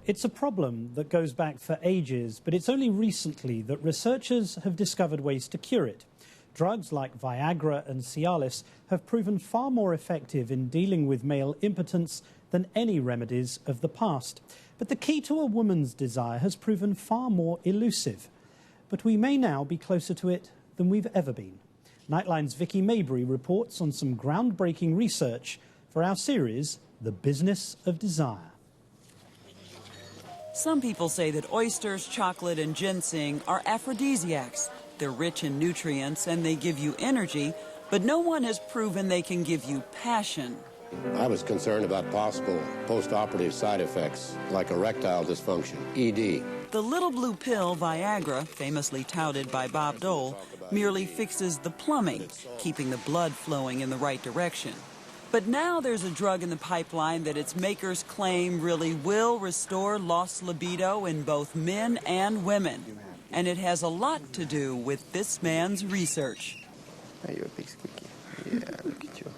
It's a problem that goes back for ages, but it's only recently that researchers have discovered ways to cure it. Drugs like Viagra and Cialis have proven far more effective in dealing with male impotence than any remedies of the past. But the key to a woman's desire has proven far more elusive. But we may now be closer to it than we've ever been. Nightline's Vicky Mabry reports on some groundbreaking research for our series, The Business of Desire. Some people say that oysters, chocolate, and ginseng are aphrodisiacs. They're rich in nutrients and they give you energy, but no one has proven they can give you passion. I was concerned about possible post-operative side effects like erectile dysfunction, ED. The little blue pill, Viagra, famously touted by Bob Dole, merely fixes the plumbing, keeping the blood flowing in the right direction. But now there's a drug in the pipeline that its makers claim really will restore lost libido in both men and women. And it has a lot to do with this man's research. Are you a big squeaky? Yeah, look at you.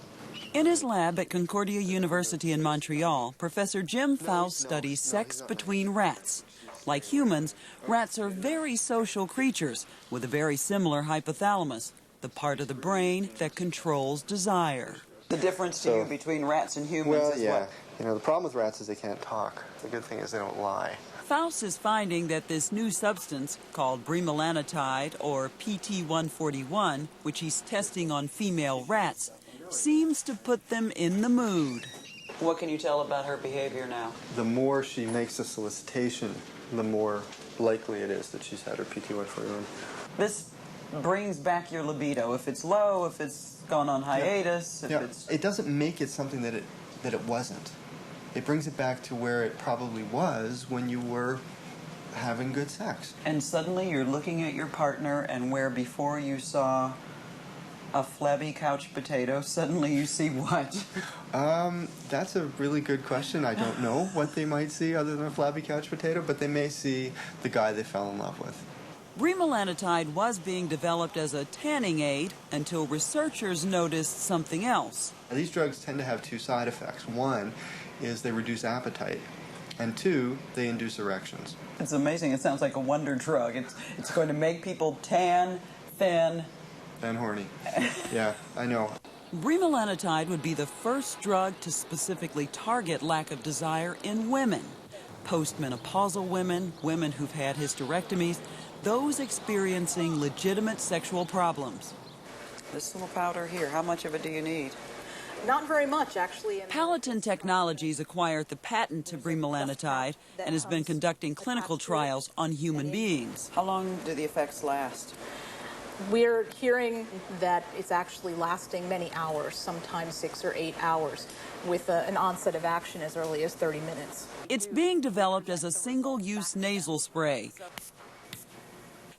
In his lab at Concordia University in Montreal, Professor Jim Faust studies sex between rats. Like humans, rats are very social creatures with a very similar hypothalamus, the part of the brain that controls desire. The difference to you between rats and humans is what? You know, the problem with rats is they can't talk. The good thing is they don't lie. Faust is finding that this new substance, called bremelanotide, or PT-141, which he's testing on female rats, seems to put them in the mood. What can you tell about her behavior now? The more she makes a solicitation, the more likely it is that she's had her PT-141. This brings back your libido. If it's low, if it's gone on hiatus, if it's... It doesn't make it something that it wasn't. It brings it back to where it probably was when you were having good sex. And suddenly you're looking at your partner, and where before you saw a flabby couch potato, suddenly you see what? That's a really good question. I don't know what they might see other than a flabby couch potato, but they may see the guy they fell in love with. Bremelanotide was being developed as a tanning aid until researchers noticed something else. These drugs tend to have two side effects. One is they reduce appetite, and two, they induce erections. It's amazing. It sounds like a wonder drug. It's going to make people tan, thin, and horny. Yeah, I know. Bremelanotide would be the first drug to specifically target lack of desire in women. Postmenopausal women, women who've had hysterectomies, those experiencing legitimate sexual problems. This little powder here, how much of it do you need? Not very much, actually. Palatin Technologies acquired the patent to bremelanotide and has been conducting clinical trials on human beings. How long do the effects last? We're hearing that it's actually lasting many hours, sometimes 6 or 8 hours, with an onset of action as early as 30 minutes. It's being developed as a single-use nasal spray.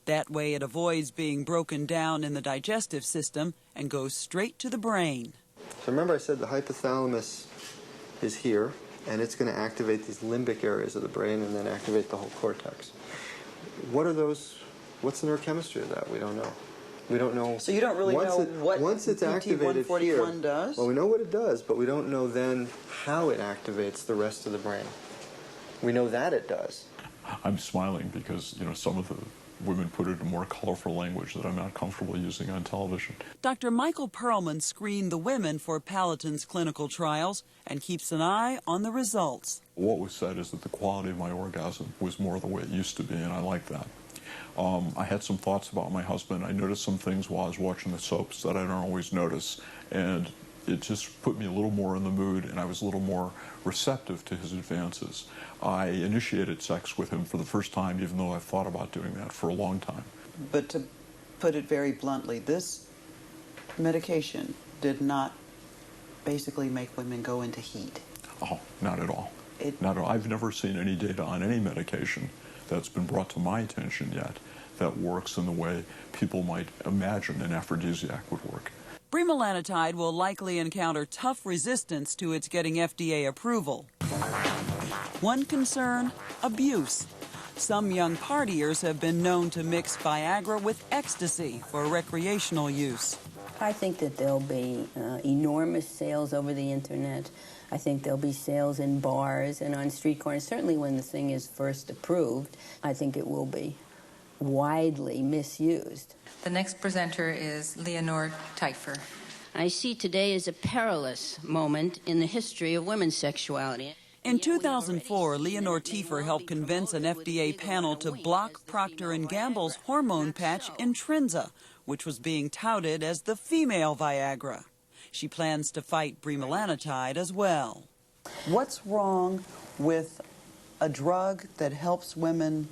That way it avoids being broken down in the digestive system and goes straight to the brain. So remember I said the hypothalamus is here, and it's going to activate these limbic areas of the brain and then activate the whole cortex. What are those? What's the neurochemistry of that? We don't know. We don't know. So you don't really know what once it's activated here, does? well, we know what it does, but we don't know then how it activates the rest of the brain. We know that it does. I'm smiling because, you know, some of the women put it in more colorful language that I'm not comfortable using on television. Dr. Michael Perlman screened the women for Palatin's clinical trials and keeps an eye on the results. What was said is that the quality of my orgasm was more the way it used to be, and I like that. I had some thoughts about my husband. I noticed some things while I was watching the soaps that I don't always notice, and it just put me a little more in the mood, and I was a little more receptive to his advances. I initiated sex with him for the first time, even though I've thought about doing that for a long time. But to put it very bluntly, this medication did not basically make women go into heat. Oh, not at all. Not at all. I've never seen any data on any medication that's been brought to my attention yet that works in the way people might imagine an aphrodisiac would work. Bremelanotide will likely encounter tough resistance to its getting FDA approval. One concern, abuse. Some young partiers have been known to mix Viagra with ecstasy for recreational use. I think that there'll be enormous sales over the internet. I think there'll be sales in bars and on street corners. Certainly when the thing is first approved, I think it will be widely misused. The next presenter is Leonore Teifer. I see today as a perilous moment in the history of women's sexuality. In 2004, Leonore Teifer helped convince an FDA panel to block Procter & Gamble's hormone patch Intrinsa, which was being touted as the female Viagra. She plans to fight bremelanotide as well. What's wrong with a drug that helps women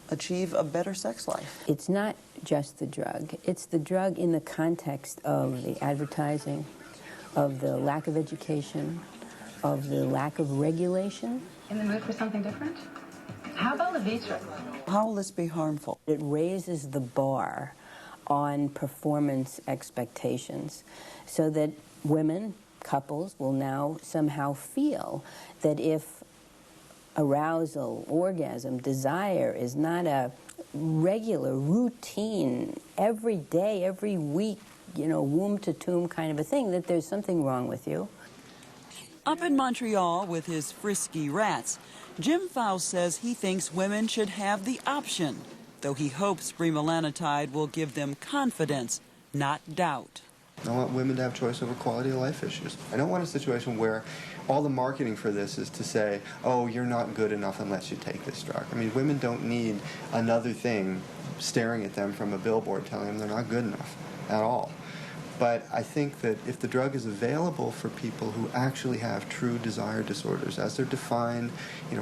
achieve a better sex life? It's not just the drug. It's the drug in the context of the advertising, of the lack of education, of the lack of regulation. In the mood for something different? How about Levitra? How will this be harmful? It raises the bar on performance expectations so that women, couples, will now somehow feel that if arousal, orgasm, desire is not a regular, routine, every day, every week, womb to tomb kind of a thing, that there's something wrong with you. Up in Montreal with his frisky rats, Jim Faust says he thinks women should have the option, though he hopes bremelanotide will give them confidence, not doubt. I want women to have choice over quality of life issues. I don't want a situation where all the marketing for this is to say, oh, you're not good enough unless you take this drug. I mean, women don't need another thing staring at them from a billboard telling them they're not good enough at all. But I think that if the drug is available for people who actually have true desire disorders, as they're defined,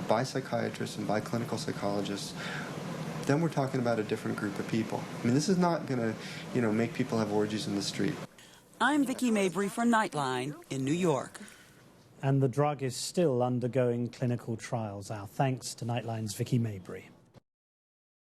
by psychiatrists and by clinical psychologists, then we're talking about a different group of people. I mean, this is not going to, make people have orgies in the street. I'm Vicki Mabry for Nightline in New York. And the drug is still undergoing clinical trials. Our thanks to Nightline's Vicki Mabry.